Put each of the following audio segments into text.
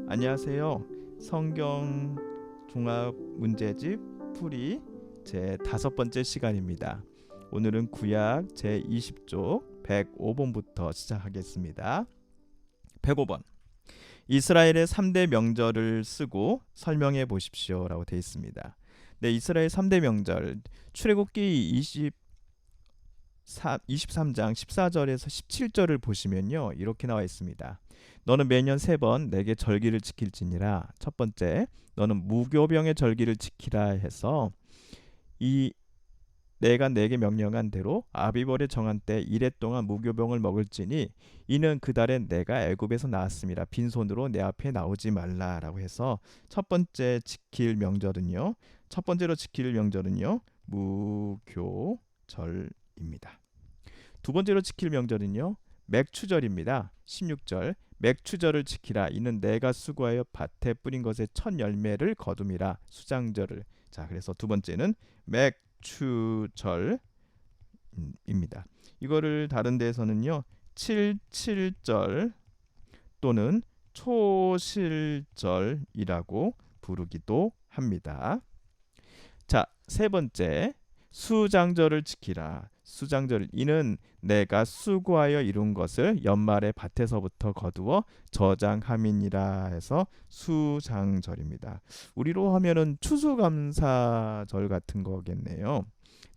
안녕하세요. 성경 종합 문제집 풀이 제 5번째 시간입니다. 오늘은 구약 제 20쪽 105번부터 시작하겠습니다. 105번. 이스라엘의 3대 명절을 쓰고 설명해 보십시오라고 되어 있습니다. 네, 이스라엘 3대 명절 출애굽기 23장 14절에서 17절을 보시면요, 이렇게 나와 있습니다. 너는 매년 3번 내게 절기를 지킬지니라. 첫 번째, 너는 무교병의 절기를 지키라 해서 이 내가 내게 명령한 대로 아비벌에 정한 때 이래 동안 무교병을 먹을지니 이는 그 달에 내가 애굽에서 나왔습니다. 빈손으로 내 앞에 나오지 말라라고 해서 첫 번째로 지킬 명절은요 무교절입니다. 두 번째로 지킬 명절은요 맥추절입니다. 16절 맥추절을 지키라. 이는 내가 수고하여 밭에 뿌린 것의 첫 열매를 거둠이라. 수장절을. 자, 그래서 두 번째는 맥추절입니다. 이거를 다른 데에서는요 77절 또는 초실절이라고 부르기도 합니다. 자, 세 번째, 수장절을 지키라. 수장절, 이는 내가 수고하여 이룬 것을 연말에 밭에서부터 거두어 저장함이니라 해서 수장절입니다. 우리로 하면은 추수감사절 같은 거겠네요.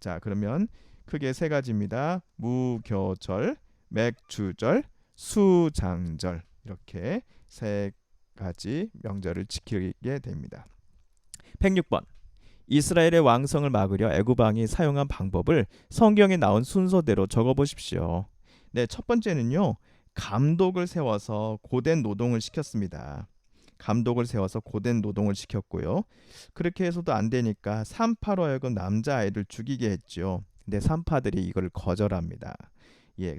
자, 그러면 크게 세 가지입니다. 무교절, 맥추절, 수장절, 이렇게 세 가지 명절을 지키게 됩니다. 106번. 이스라엘의 왕성을 막으려 애굽 왕이 사용한 방법을 성경에 나온 순서대로 적어보십시오. 네, 첫 번째는요, 감독을 세워서 고된 노동을 시켰습니다. 감독을 세워서 고된 노동을 시켰고요. 그렇게 해서도 안 되니까 산파로 하여금 남자아이들 죽이게 했죠. 근데 산파들이 이걸 거절합니다.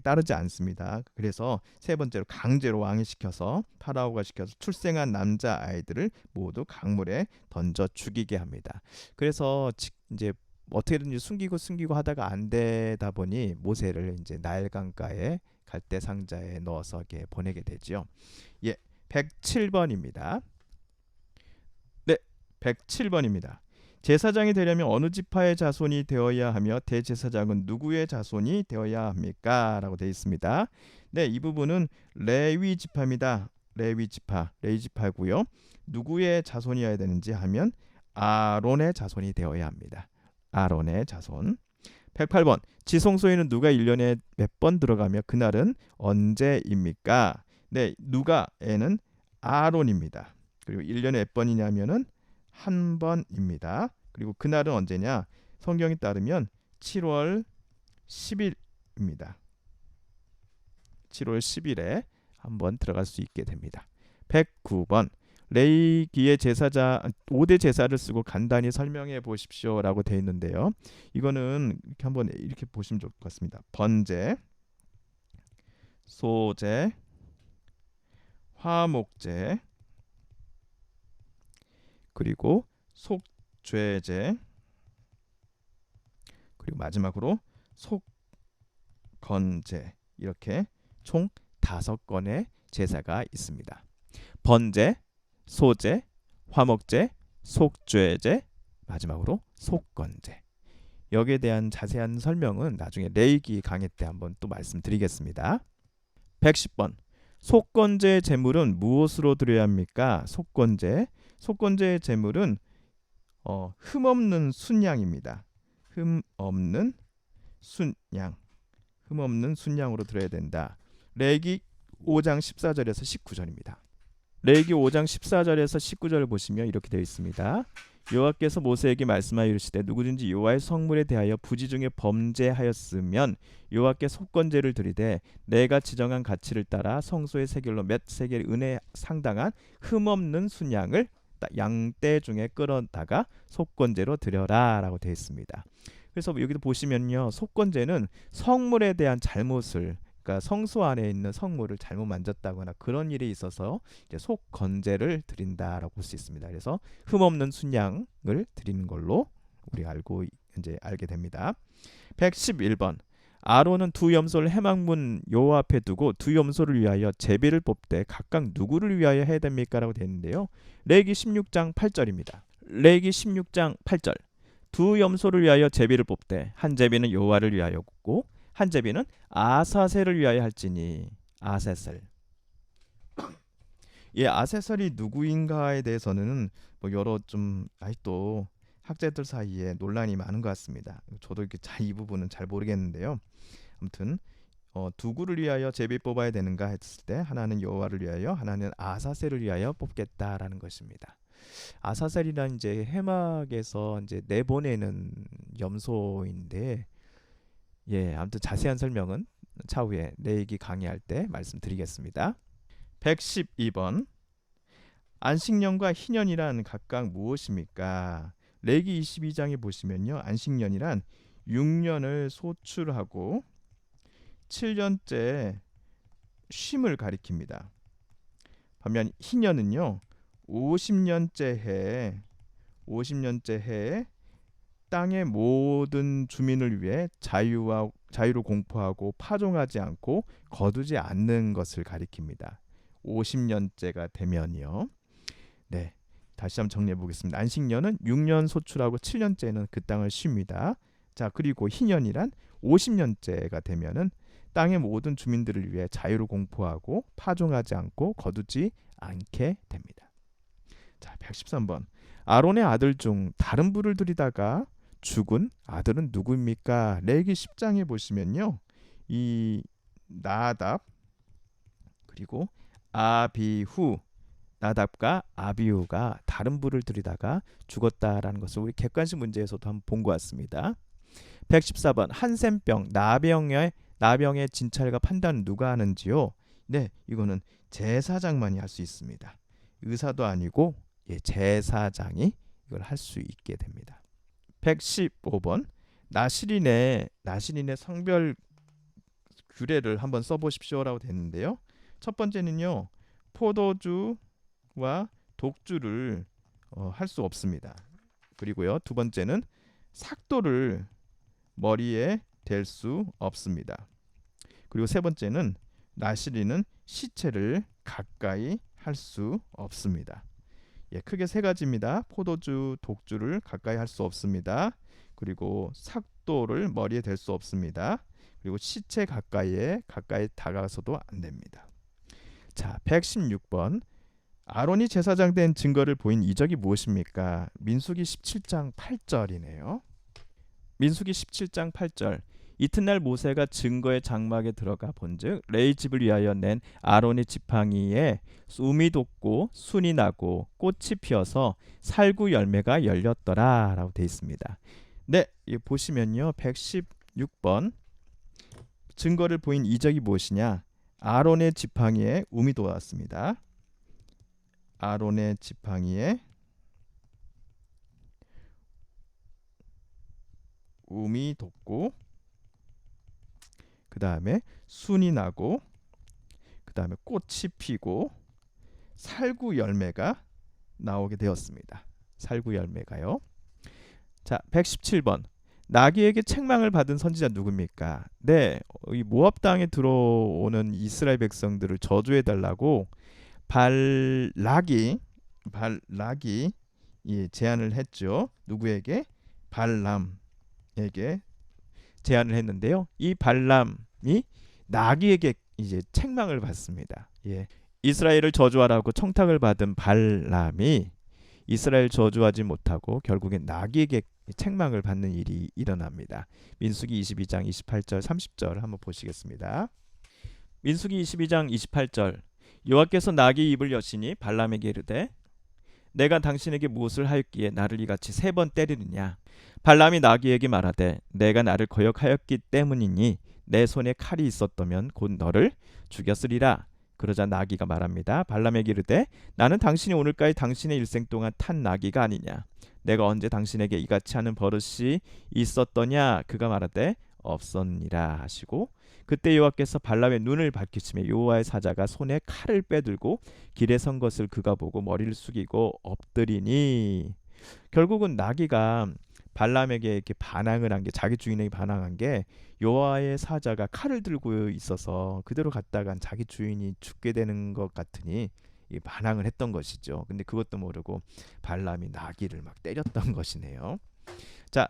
따르지 않습니다. 그래서 세 번째로 강제로 왕이 시켜서 파라오가 시켜서 출생한 남자 아이들을 모두 강물에 던져 죽이게 합니다. 그래서 이제 어떻게든지 숨기고 하다가 안 되다 보니 모세를 이제 나일 강가에 갈대 상자에 넣어서 이렇게 보내게 되죠. 107번입니다. 네, 107번입니다. 제사장이 되려면 어느 지파의 자손이 되어야 하며 대제사장은 누구의 자손이 되어야 합니까? 라고 되어 있습니다. 네, 이 부분은 레위 지파입니다. 레위 지파고요. 누구의 자손이어야 되는지 하면 아론의 자손이 되어야 합니다. 아론의 자손. 108번. 지성소에는 누가 1년에 몇 번 들어가며 그날은 언제입니까? 네, 누가에는 아론입니다. 그리고 1년에 몇 번이냐면은 한 번입니다. 그리고 그날은 언제냐? 성경에 따르면 7월 10일입니다. 7월 10일에 한번 들어갈 수 있게 됩니다. 109번. 레위기의 제사자 5대 제사를 쓰고 간단히 설명해 보십시오라고 되어 있는데요. 이거는 이렇게 한번 이렇게 보시면 좋을 것 같습니다. 번제, 소제, 화목제, 그리고 속죄제, 그리고 마지막으로 속건제, 이렇게 총 5건의 제사가 있습니다. 번제, 소제, 화목제, 속죄제, 마지막으로 속건제. 여기에 대한 자세한 설명은 나중에 레위기 강의 때 한번 또 말씀드리겠습니다. 110번. 속건제 제물은 무엇으로 드려야 합니까? 속건제 제물은 흠없는 순양입니다. 흠없는 순양으로 드려야 된다. 레위기 5장 14절에서 19절입니다. 레위기 5장 14절에서 19절을 보시면 이렇게 되어 있습니다. 여호와께서 모세에게 말씀하여 이르시되 누구든지 여호와의 성물에 대하여 부지 중에 범죄하였으면 여호와께 속건제를 드리되 내가 지정한 가치를 따라 성소의 세겔로 몇 세겔 은혜 상당한 흠없는 순양을 양떼 중에 끌어다가 속건제로 드려라라고 되어 있습니다. 그래서 여기도 보시면요, 속건제는 성물에 대한 잘못을, 그러니까 성소 안에 있는 성물을 잘못 만졌다거나 그런 일이 있어서 이제 속건제를 드린다라고 볼 수 있습니다. 그래서 흠없는 순양을 드리는 걸로 우리가 알게 됩니다. 111번. 아론은 두 염소를 회막문 여호와 앞에 두고 두 염소를 위하여 제비를 뽑되 각각 누구를 위하여 해야 됩니까? 라고 되어 있는데요. 레위기 16장 8절입니다. 레위기 16장 8절. 두 염소를 위하여 제비를 뽑되 한 제비는 여호와를 위하여 굽고 한 제비는 아사셀을 위하여 할지니. 아사셀. 예, 아세설이 누구인가에 대해서는 뭐 여러 좀 아직도 학자들 사이에 논란이 많은 것 같습니다. 저도 이렇게 이 부분은 잘 모르겠는데요. 아무튼 누구를 위하여 제비 뽑아야 되는가 했을 때 하나는 여호와를 위하여, 하나는 아사셀을 위하여 뽑겠다라는 것입니다. 아사셀이란 이제 해막에서 이제 내보내는 염소인데, 예, 아무튼 자세한 설명은 차후에 레위기 강의할 때 말씀드리겠습니다. 112번. 안식년과 희년이란 각각 무엇입니까? 레위기 22장에 보시면요. 안식년이란 6년을 소출하고 7년째 쉼을 가리킵니다. 반면 희년은요. 50년째 해에 땅의 모든 주민을 위해 자유를 공포하고 파종하지 않고 거두지 않는 것을 가리킵니다. 50년째가 되면요. 네, 다시 한번 정리해 보겠습니다. 안식년은 6년 소출하고 7년째는 그 땅을 쉽니다. 자, 그리고 희년이란 50년째가 되면은 땅의 모든 주민들을 위해 자유를 공포하고 파종하지 않고 거두지 않게 됩니다. 자, 113번. 아론의 아들 중 다른 부를 들이다가 죽은 아들은 누구입니까? 레위기 10장에 보시면요. 이 나답 그리고 아비후, 나답과 아비후가 다른 부를 들이다가 죽었다라는 것을 우리 객관식 문제에서도 한번 본 것 같습니다. 114번. 한센병 나병의 진찰과 판단은 누가 하는지요? 네, 이거는 제사장만이 할 수 있습니다. 의사도 아니고 제사장이 이걸 할 수 있게 됩니다. 115번. 나시린의 성별 규례를 한번 써보십시오라고 됐는데요. 첫 번째는요. 포도주와 독주를 할 수 없습니다. 그리고요. 두 번째는 삭도를 머리에 댈 수 없습니다. 그리고 세 번째는 나시린은 시체를 가까이 할 수 없습니다. 예, 크게 세 가지입니다. 포도주, 독주를 가까이 할 수 없습니다. 그리고 삭도를 머리에 댈 수 없습니다. 그리고 시체 가까이 다가가서도 안 됩니다. 자, 116번. 아론이 제사장 된 증거를 보인 이적이 무엇입니까? 민수기 17장 8절이네요. 민수기 17장 8절. 이튿날 모세가 증거의 장막에 들어가 본즉 레위 집을 위하여 낸 아론의 지팡이에 움이 돋고 순이 나고 꽃이 피어서 살구 열매가 열렸더라라고 되어 있습니다. 네, 보시면요. 116번. 증거를 보인 이적이 무엇이냐? 아론의 지팡이에 움이 돋았습니다. 아론의 지팡이에 움이 돋고 그 다음에 순이 나고 그 다음에 꽃이 피고 살구 열매가 나오게 되었습니다. 살구 열매가요. 자, 117번. 나귀에게 책망을 받은 선지자 누굽니까? 네, 이 모압 땅에 들어오는 이스라엘 백성들을 저주해 달라고 발락이 제안을 했죠. 누구에게? 발람에게 제안을 했는데요. 이 발람이 나귀에게 이제 책망을 받습니다. 예. 이스라엘을 저주하라고 청탁을 받은 발람이 이스라엘 저주하지 못하고 결국엔 나귀에게 책망을 받는 일이 일어납니다. 민수기 22장 28절 30절 한번 보시겠습니다. 민수기 22장 28절. 여호와께서 나귀의 입을 여시니 발람에게 이르되 내가 당신에게 무엇을 하였기에 나를 이같이 3번 때리느냐? 발람이 나귀에게 말하되 내가 나를 거역하였기 때문이니 내 손에 칼이 있었다면 곧 너를 죽였으리라. 그러자 나귀가 말합니다. 발람에게 이르되 나는 당신이 오늘까지 당신의 일생 동안 탄 나귀가 아니냐? 내가 언제 당신에게 이같이 하는 버릇이 있었더냐? 그가 말하되 없었니라 하시고 그때 여호와께서 발람의 눈을 밝히시며 여호와의 사자가 손에 칼을 빼들고 길에 선 것을 그가 보고 머리를 숙이고 엎드리니. 결국은 나귀가 발람에게 이렇게 반항을 한 게, 자기 주인에게 반항한 게 여호와의 사자가 칼을 들고 있어서 그대로 갔다간 자기 주인이 죽게 되는 것 같으니 이 반항을 했던 것이죠. 근데 그것도 모르고 발람이 나귀를 막 때렸던 것이네요. 자,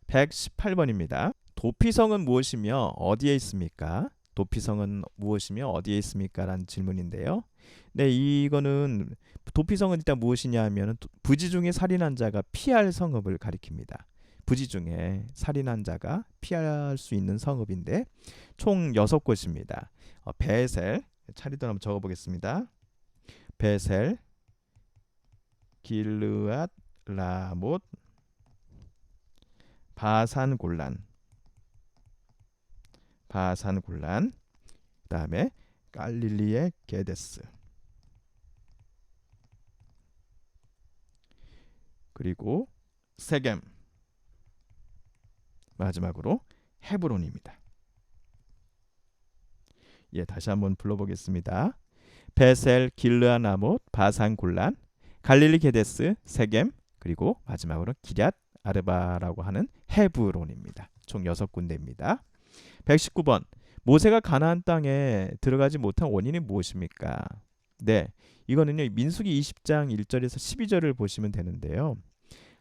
118번입니다. 도피성은 무엇이며 어디에 있습니까? 도피성은 무엇이며 어디에 있습니까? 라는 질문인데요. 네, 이거는 도피성은 일단 무엇이냐 하면 부지 중에 살인한 자가 피할 성읍을 가리킵니다. 부지 중에 살인한 자가 피할 수 있는 성읍인데 총 6곳입니다. 베셀, 차례대로 한번 적어보겠습니다. 베셀, 길르앗, 라못, 바산 골란, 그다음에 갈릴리의 게데스, 그리고 세겜, 마지막으로 헤브론입니다. 예, 다시 한번 불러보겠습니다. 베셀, 길르앗, 라못, 바산 골란, 갈릴리 게데스, 세겜, 그리고 마지막으로 기럇 아르바라고 하는 헤브론입니다. 총 6군데입니다. 119번. 모세가 가나안 땅에 들어가지 못한 원인이 무엇입니까? 네, 이거는요, 민수기 20장 1절에서 12절을 보시면 되는데요.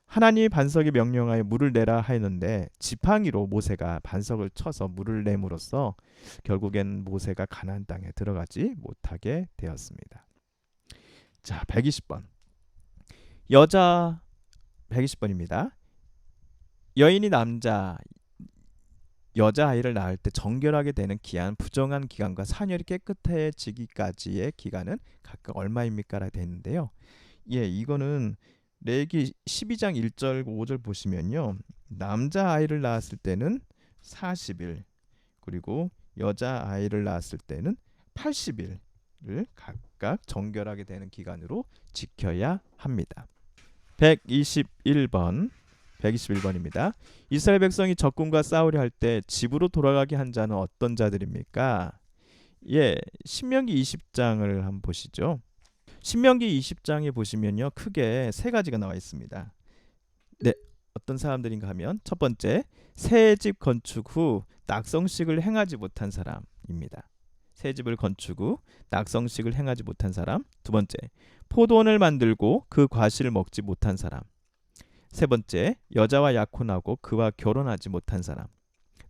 하나님이 반석에 명령하여 물을 내라 하였는데 지팡이로 모세가 반석을 쳐서 물을 내므로써 결국엔 모세가 가나안 땅에 들어가지 못하게 되었습니다. 자, 120번. 120번입니다. 여인이 여자아이를 낳을 때 정결하게 되는 기한, 부정한 기간과 사녀리 깨끗해지기까지의 기간은 각각 얼마입니까? 라고 되어 있는데요. 예, 이거는 레위기 12장 1절 5절 보시면요. 남자아이를 낳았을 때는 40일, 그리고 여자아이를 낳았을 때는 80일을 각각 정결하게 되는 기간으로 지켜야 합니다. 121번입니다. 이스라엘 백성이 적군과 싸우려 할 때 집으로 돌아가게 한 자는 어떤 자들입니까? 예, 신명기 20장을 한번 보시죠. 신명기 20장에 보시면요, 크게 3가지가 나와 있습니다. 네, 어떤 사람들인가 하면 첫 번째, 새 집 건축 후 낙성식을 행하지 못한 사람입니다. 새 집을 건축 후 낙성식을 행하지 못한 사람. 두 번째, 포도원을 만들고 그 과실을 먹지 못한 사람. 세 번째, 여자와 약혼하고 그와 결혼하지 못한 사람.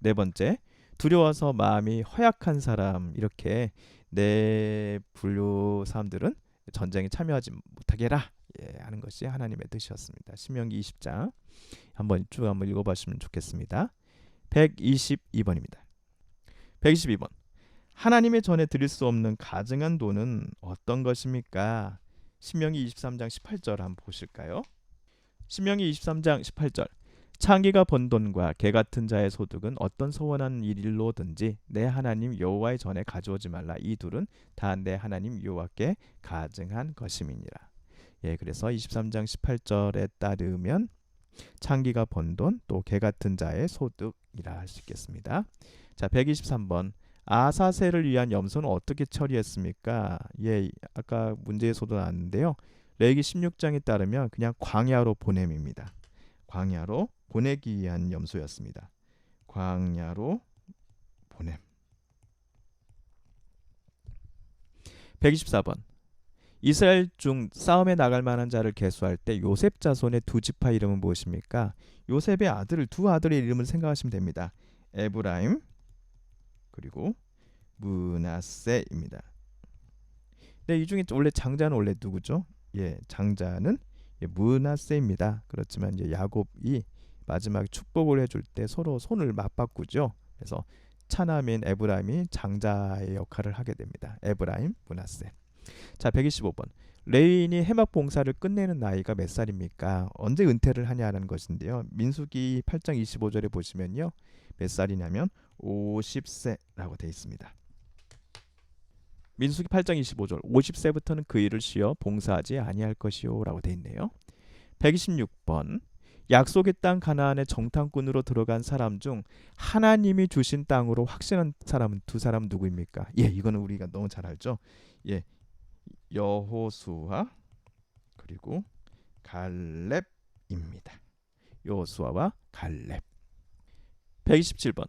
네 번째, 두려워서 마음이 허약한 사람. 이렇게 4분류 사람들은 전쟁에 참여하지 못하게 해라, 하는 것이 하나님의 뜻이었습니다. 신명기 20장 한번 읽어보시면 좋겠습니다. 122번입니다. 122번. 하나님의 전에 드릴 수 없는 가증한 돈은 어떤 것입니까? 신명기 23장 18절 한번 보실까요? 신명기 23장 18절. 창기가 번 돈과 개 같은 자의 소득은 어떤 소원한 일로든지 내 하나님 여호와의 전에 가져오지 말라. 이 둘은 다 내 하나님 여호와께 가증한 것임이니라. 예, 그래서 23장 18절에 따르면 창기가 번 돈, 또 개 같은 자의 소득이라 할 수 있겠습니다. 자, 123번. 아사셀을 위한 염소는 어떻게 처리했습니까? 예, 아까 문제에서도 나왔는데요. 레위기 16장에 따르면 그냥 광야로 보냄입니다. 광야로 보내기 위한 염소였습니다. 광야로 보냄. 124번. 이스라엘 중 싸움에 나갈 만한 자를 계수할 때 요셉 자손의 2지파 이름은 무엇입니까? 요셉의 두 아들의 이름을 생각하시면 됩니다. 에브라임 그리고 므낫세입니다. 네, 이 중에 원래 장자는 원래 누구죠? 예, 장자는 므낫세입니다. 그렇지만 이제 야곱이 마지막에 축복을 해줄 때 서로 손을 맞바꾸죠. 그래서 차남인 에브라임이 장자의 역할을 하게 됩니다. 에브라임, 므낫세. 자, 125번. 레위인이 해막 봉사를 끝내는 나이가 몇 살입니까? 언제 은퇴를 하냐는 것인데요. 민수기 8장 25절에 보시면요, 몇 살이냐면 50세라고 되어 있습니다. 민수기 8장 25절. 50세부터는 그 일을 쉬어 봉사하지 아니할 것이요 라고 되어 있네요. 126번. 약속의 땅 가나안의 정탐꾼으로 들어간 사람 중 하나님이 주신 땅으로 확신한 사람은 2사람 누구입니까? 예, 이거는 우리가 너무 잘 알죠. 예, 여호수아 그리고 갈렙입니다. 여호수아와 갈렙. 127번.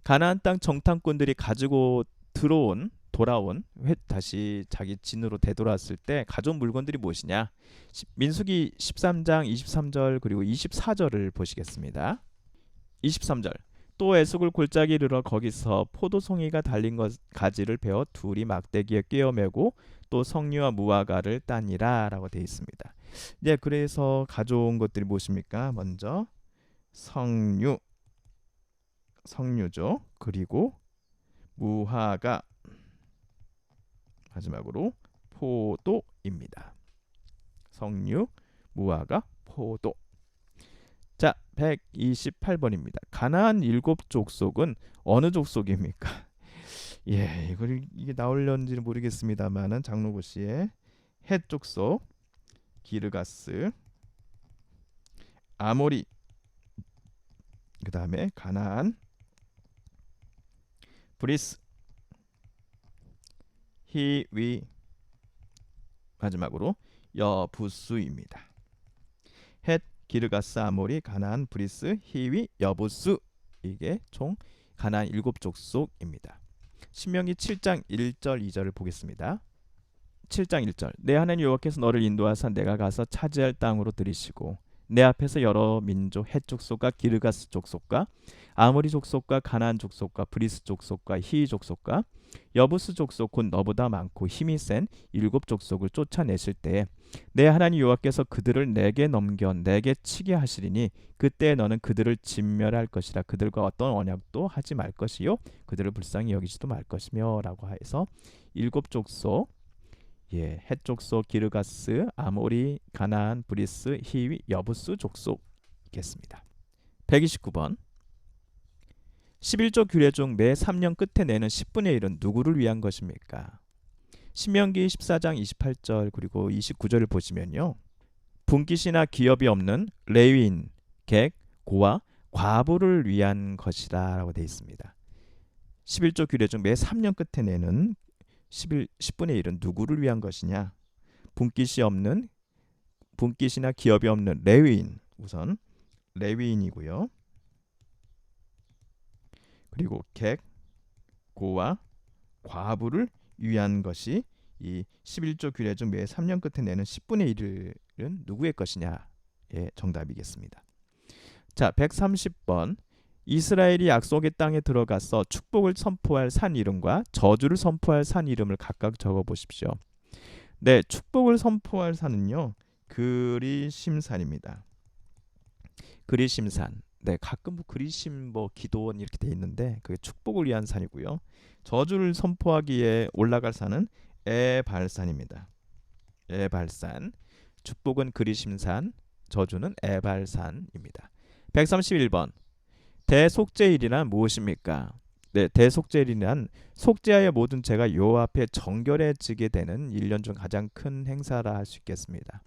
가나안 땅 정탐꾼들이 가지고 돌아온 다시 자기 진으로 되돌아왔을 때 가져온 물건들이 무엇이냐? 민수기 13장 23절 그리고 24절을 보시겠습니다. 23절. 또 에숙을 골짜기에 이르러 거기서 포도송이가 달린 가지를 베어 둘이 막대기에 꿰어매고 또 석류와 무화과를 따니라 라고 되어 있습니다. 이제 그래서 가져온 것들이 무엇입니까? 먼저 석류죠. 그리고 무화과, 마지막으로 포도입니다. 석류, 무화과, 포도. 자, 128번입니다. 가나안 7족속은 어느 족속입니까? 예, 이게 나올려는지는 모르겠습니다만은 장로고시에 헷 족속, 기르가스, 아모리, 그 다음에 가나안, 브리스, 히위, 마지막으로 여부수입니다. 헷, 기르가스, 아모리, 가나안, 브리스, 히위, 여부수. 이게 총 가나안 7족속입니다. 신명기 7장 1절 2절을 보겠습니다. 7장 1절. 내 하나님 여호와께서 너를 인도하사 내가 가서 차지할 땅으로 들이시고 내 앞에서 여러 민족 헷 족속과 기르가스 족속과 아모리 족속과 가나안 족속과 브리스 족속과 히위 족속과 여부스 족속 곧 너보다 많고 힘이 센 7족속을 쫓아내실 때에 내 하나님 여호와께서 그들을 내게 넘겨 내게 치게 하시리니 그때 너는 그들을 진멸할 것이라. 그들과 어떤 언약도 하지 말 것이요 그들을 불쌍히 여기지도 말 것이며 라고 해서 7족속, 헷 족속, 기르가스, 아모리, 가나안, 브리스, 히위, 여부스 족속이겠습니다. 129번. 11조 규례 중 매 3년 끝에 내는 10분의 1은 누구를 위한 것입니까? 신명기 14장 28절 그리고 29절을 보시면요. 분깃이나 기업이 없는 레위인, 객, 고와 과부를 위한 것이다 라고 되어 있습니다. 11조 규례 중 매 3년 끝에 내는 10분의 1은 누구를 위한 것이냐? 분깃이나 기업이 없는 레위인, 우선 레위인이고요. 그리고 객, 고와 과부를 위한 것이 이 11조 규례 중 매 3년 끝에 내는 10분의 1은 누구의 것이냐? 정답이겠습니다. 자, 130번. 이스라엘이 약속의 땅에 들어가서 축복을 선포할 산 이름과 저주를 선포할 산 이름을 각각 적어 보십시오. 네, 축복을 선포할 산은요. 그리심산입니다. 그리심산. 네, 가끔 그리심 기도원 이렇게 돼 있는데 그게 축복을 위한 산이고요. 저주를 선포하기에 올라갈 산은 에발산입니다. 에발산. 축복은 그리심산, 저주는 에발산입니다. 131번. 대속죄일이란 무엇입니까? 네, 대속죄일이란 속죄하여 모든 죄가 여호와 앞에 정결해지게 되는 1년 중 가장 큰 행사라 할 수 있겠습니다.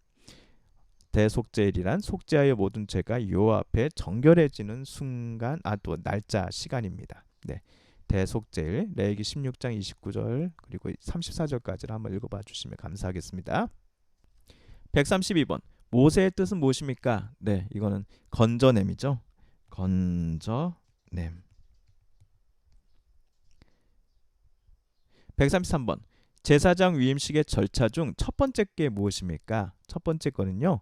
대속죄일이란 속죄하여 모든 죄가 여호와 앞에 정결해지는 순간, 또 날짜, 시간입니다. 네, 대속죄일 레위기 16장 29절 그리고 34절까지를 한번 읽어봐 주시면 감사하겠습니다. 132번. 모세의 뜻은 무엇입니까? 네, 이거는 건져냄이죠. 건져냄. 133번. 제사장 위임식의 절차 중 첫 번째 게 무엇입니까? 첫 번째 거는요.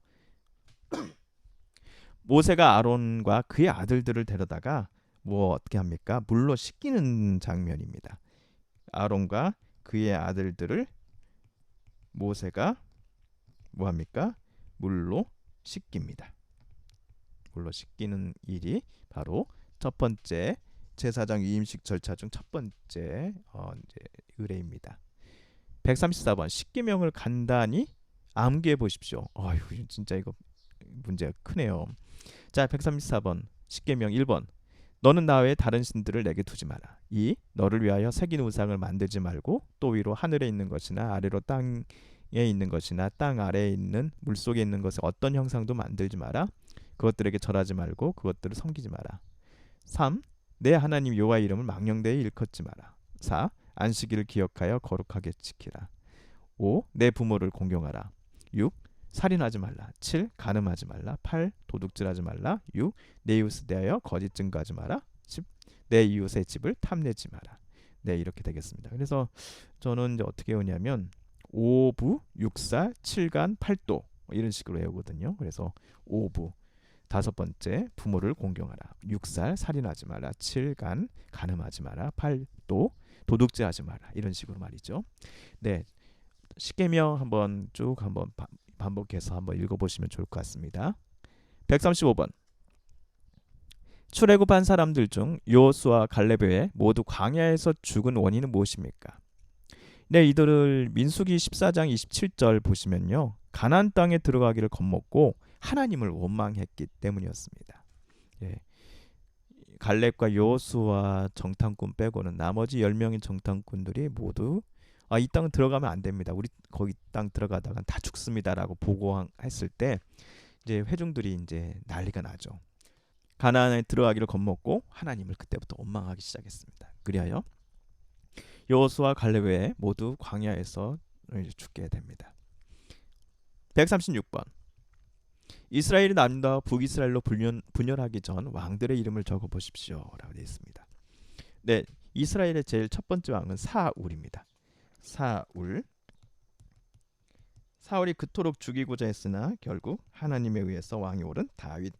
모세가 아론과 그의 아들들을 데려다가 어떻게 합니까? 물로 씻기는 장면입니다. 아론과 그의 아들들을 모세가 뭐합니까? 물로 씻깁니다. 물로 씻기는 일이 바로 첫 번째 제사장 위임식 절차 중 첫 번째 의례입니다. 134번. 십계명을 간단히 암기해 보십시오. 진짜 이거 문제가 크네요. 자, 134번. 십계명 1번. 너는 나 외에 다른 신들을 내게 두지 마라. 2. 너를 위하여 새긴 우상을 만들지 말고 또 위로 하늘에 있는 것이나 아래로 땅에 있는 것이나 땅 아래에 있는 물속에 있는 것을 어떤 형상도 만들지 마라. 그것들에게 절하지 말고 그것들을 섬기지 마라. 3. 내 하나님 여호와의 이름을 망령되이 일컫지 마라. 4. 안식일을 기억하여 거룩하게 지키라. 5. 내 부모를 공경하라. 6. 살인하지 말라. 7. 간음하지 말라. 8. 도둑질하지 말라. 6. 내 이웃에 대하여 거짓 증거하지 마라. 10. 내 이웃의 집을 탐내지 마라. 네, 이렇게 되겠습니다. 그래서 저는 이제 어떻게 외우냐면 5부, 6살, 7간, 8도 이런 식으로 외우거든요. 그래서 5부 다섯 번째 부모를 공경하라. 6살 살인하지 마라. 7간 간음하지 마라. 8도 도둑질하지 마라. 이런 식으로 말이죠. 네, 십계명 한번 쭉 한번 반복해서 한번 읽어보시면 좋을 것 같습니다. 135번 출애굽한 사람들 중 여호수아 갈렙 외에 모두 광야에서 죽은 원인은 무엇입니까? 네, 이들을 민수기 14장 27절 보시면요. 가나안 땅에 들어가기를 겁먹고 하나님을 원망했기 때문이었습니다. 예. 갈렙과 여호수아 정탐꾼 빼고는 나머지 10명의 정탐꾼들이 모두 이 땅 들어가면 안 됩니다. 우리 거기 땅 들어가다가 다 죽습니다라고 보고했을 때 이제 회중들이 이제 난리가 나죠. 가나안에 들어가기를 겁먹고 하나님을 그때부터 원망하기 시작했습니다. 그리하여 여호수아 갈렙 외에 모두 광야에서 죽게 됩니다. 136번 이스라엘이 남유다와 북이스라엘로 분열하기 전 왕들의 이름을 적어보십시오 라고 되어 있습니다. 네, 이스라엘의 제일 첫 번째 왕은 사울입니다. 사울이 그토록 죽이고자 했으나 결국 하나님에 의해서 왕이 오른 다윗,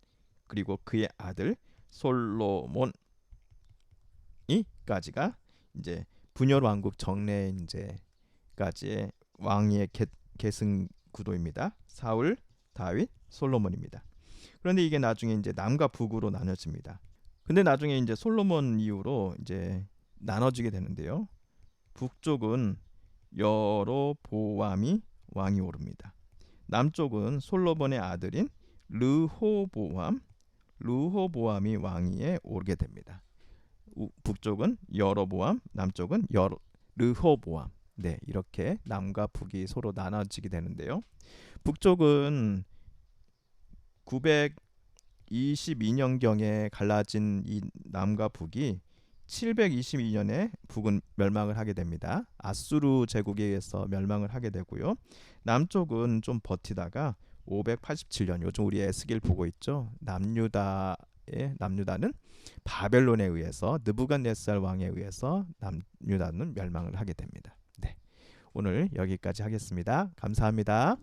그리고 그의 아들 솔로몬이까지가 이제 분열 왕국 정례 이제까지의 왕위의 계승 구도입니다. 사울, 다윗, 솔로몬입니다. 그런데 이게 나중에 이제 남과 북으로 나눠집니다. 근데 나중에 이제 솔로몬 이후로 이제 나눠지게 되는데요. 북쪽은 여로보암이 왕이 오릅니다. 남쪽은 솔로몬의 아들인 르호보암이 왕위에 오르게 됩니다. 북쪽은 여로보암, 남쪽은 르호보암. 네, 이렇게 남과 북이 서로 나눠지게 되는데요. 북쪽은 922년경에 갈라진 이 남과 북이 722년에 북은 멸망을 하게 됩니다. 아수르 제국에 의해서 멸망을 하게 되고요. 남쪽은 좀 버티다가 587년, 요즘 우리 에스겔 보고 있죠. 남유다는 바벨론에 의해서 느부갓네살 왕에 의해서 남유다는 멸망을 하게 됩니다. 네, 오늘 여기까지 하겠습니다. 감사합니다.